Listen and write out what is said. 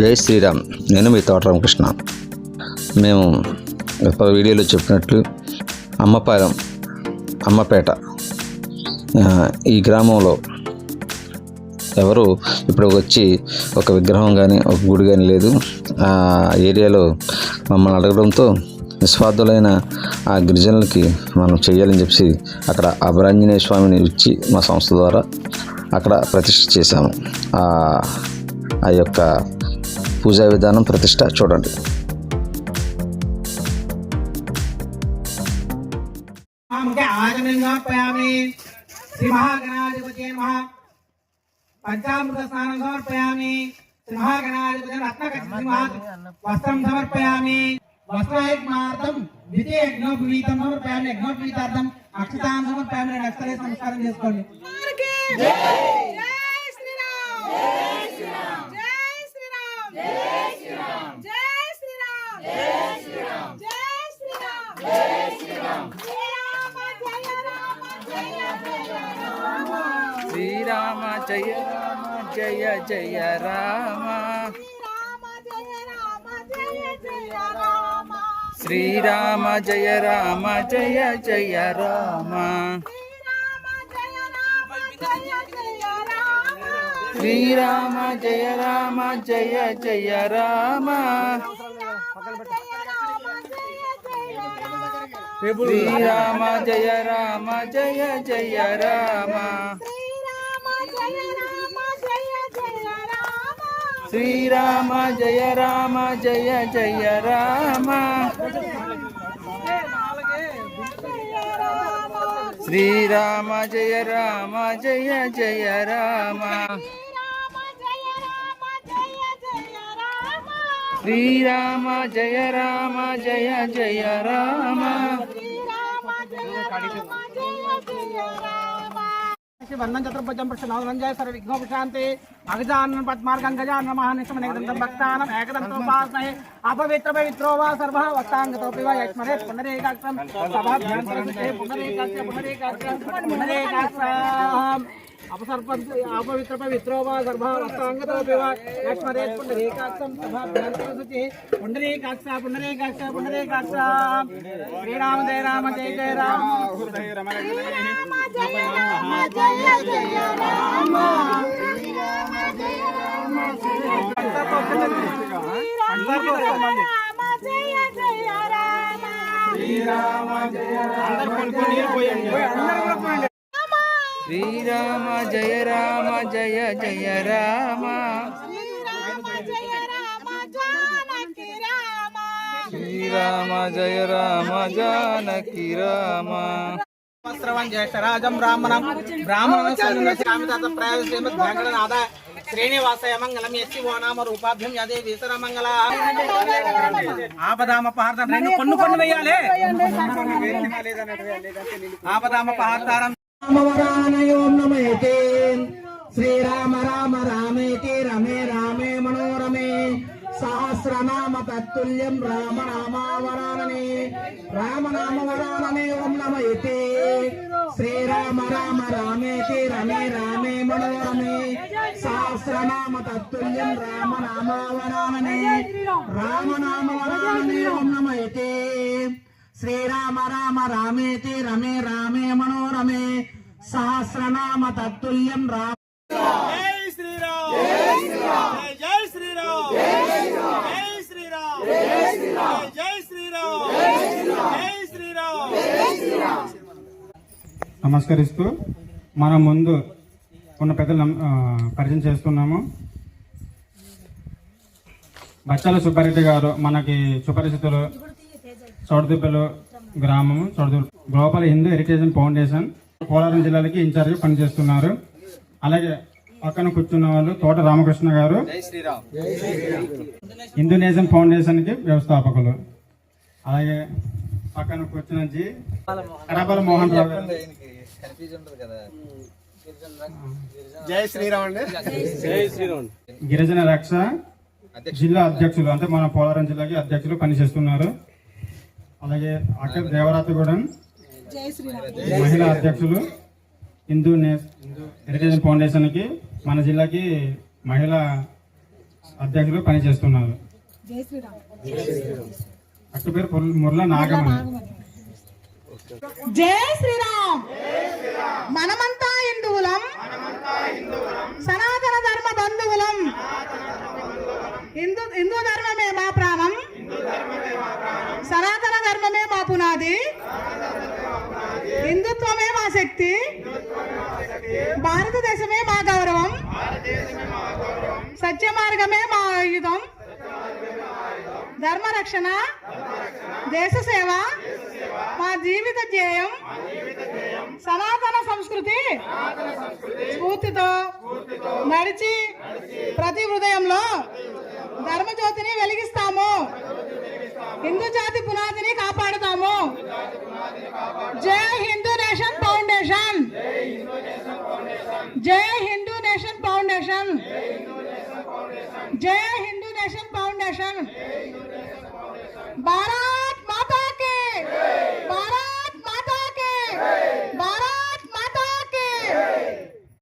జై శ్రీరామ్. నేను మీ తోట రామకృష్ణ. మేము గత వీడియోలో చెప్పినట్లు అమ్మపాలెం అమ్మపేట ఈ గ్రామంలో ఎవరు ఇప్పుడు వచ్చి ఒక విగ్రహం కానీ ఒక గుడి కానీ లేదు. ఆ ఏరియాలో మమ్మల్ని అడగడంతో నిస్వార్థులైన ఆ గిరిజనులకి మనం చేయాలని చెప్పి అక్కడ అభయాంజనేయ స్వామిని ఇచ్చి మా సంస్థ ద్వారా అక్కడ ప్రతిష్ఠ చేశాము. ఆ యొక్క పూజా విధానం ప్రతిష్ట చూడండి. పంచామృత స్నానం సమర్పయామి. శ్రీ మహాగణాధిపతి వస్త్రం సమర్పయామి. వస్త్రాయజ్ఞార్థం ద్వితీయ యజ్ఞోపవీతం సమర్పయామి. యజ్ఞోపవీతార్థం అక్షతాం సమర్పయామి. అక్షరే సంస్కారం చేసుకోండి. శ్రీరామ జయ రామ జయ జయ రామ. శ్రీరామ జయ రామ జయ జయ రామ. శ్రీరామ జయ రామ జయ జయ రామ. శ్రీరామ జయ రామ జయ జయ రామ. శ్రీరామ జయ రామ జయ జయ రామ. శ్రీరామ జయ రామ జయ జయ రామ. శ్రీరామ జయ రామ జయ జయ రామ. వర్ణం చతుర్భుజం ప్రశ్నోజయ సర్వ విఘ్నోపశాంతి. అగజానన పద్మార్గం గజానన మహానిష్టమనేకదంతం భక్తానం ఏకదంతోపాస్మహే. అపవిత్ర పవిత్రో వా సర్వః వక్తాంగతోపి వా యస్మరే పునరేకాక్షం సభాభ్యంతరస్తే పునరేకాక్షం అపవిత్ర పవిత్రో వా సర్వః వక్తాంగతోపి వా యస్మరే పునరేకాక్షం సభాభ్యంతరస్తే పునరేకాక్ష. శ్రీరామ జయ రామ జయ జయ రామ. శ్రీరామ జయ రామ జయ జయ రామ. శ్రీరామ జయ రామ జానకి రామ. జ్యేష్ఠరాజం బ్రాహ్మణం బ్రాహ్మణ శ్రీనివాసయ మంగళం ఎస్సి ఓ నామ రూపాభ్యం యదే వీసర మంగళ. ఆపదామ పహార్తారం రెండు కొన్ని వేయాలి. ఆపదామ పహార్తారం రామవరానయోం నమయతే. శ్రీరామ రామ రామేతి రమే రామే మనోరమే. సహస్రనామ తత్తుల్యం రామనామావరాననే. రామనామవరాననే ఓం నమయతే. శ్రీరామ రామ రామేతి రమే రామే మనోరమే. సహస్రనామ తత్తుల్యం రామనామావరాననే. రామనామవరాననే ఓం నమయతే. శ్రీరామ రామ రామేతి రమే రామే మనోరమే. సహస్రనామ తత్తుల్యం రామ. జై శ్రీరామ్ జై శ్రీరామ్ జై శ్రీరామ్ జై శ్రీరామ్ జై శ్రీరామ్. నమస్కరిస్తూ మన ముందు ఉన్న పెద్దలు పరిచయం చేస్తున్నాము. బచ్చాల సుబ్బారెడ్డి గారు మనకి సుపరిచితులు. చౌడదిబ్బలు గ్రామము global Hindu heritage foundation Polavaram జిల్లాలకి ఇన్ఛార్జ్ పనిచేస్తున్నారు. అలాగే పక్కన కూర్చున్న వాళ్ళు తోట రామకృష్ణ గారు హిందూ నేషన్ ఫౌండేషన్ కి వ్యవస్థాపకులు. అలాగే పక్కన కూర్చున్న కడపల మోహన్ రావు గారు జై శ్రీరామ్ అండి. జై శ్రీరామ్. గిరిజన రక్ష జిల్లా అధ్యక్షులు, అంటే మన పోలవరం జిల్లాకి అధ్యక్షులు పనిచేస్తున్నారు. అలాగే అక్కడ దేవరాతగూడెం మహిళా అధ్యక్షులు. హిందూ హెరిటేజ్ ఫౌండేషన్ కి మన జిల్లాకి మహిళా అధ్యక్షులు పనిచేస్తున్నారు. అటు పేరు ముర్ల నాగమణి. జై శ్రీరామ్. మనమంతా హిందువులం, సనాతన ధర్మ బంధువులం. హిందూ ధర్మమే మా ప్రాణం, సనాతన ధర్మమే మా పునాది, హిందుత్వమే మా శక్తి, భారతదేశమే మా గౌరవం, సత్య మార్గమే మా ఆయుధం, ధర్మ రక్షణ, దేశ సేవ మా జీవిత ధ్యేయం. సనాతన సంస్కృతి స్ఫూర్తితో నడిచి ప్రతి హృదయంలో ధర్మజ్యోతిని వెలిగిస్తాము. హిందూ జాతి పునాదిని కాపాడుతాము. జై హిందూ నేషన్ ఫౌండేషన్. జై హిందూ నేషన్ ఫౌండేషన్. జై హిందూ నేషన్ ఫౌండేషన్. భారత్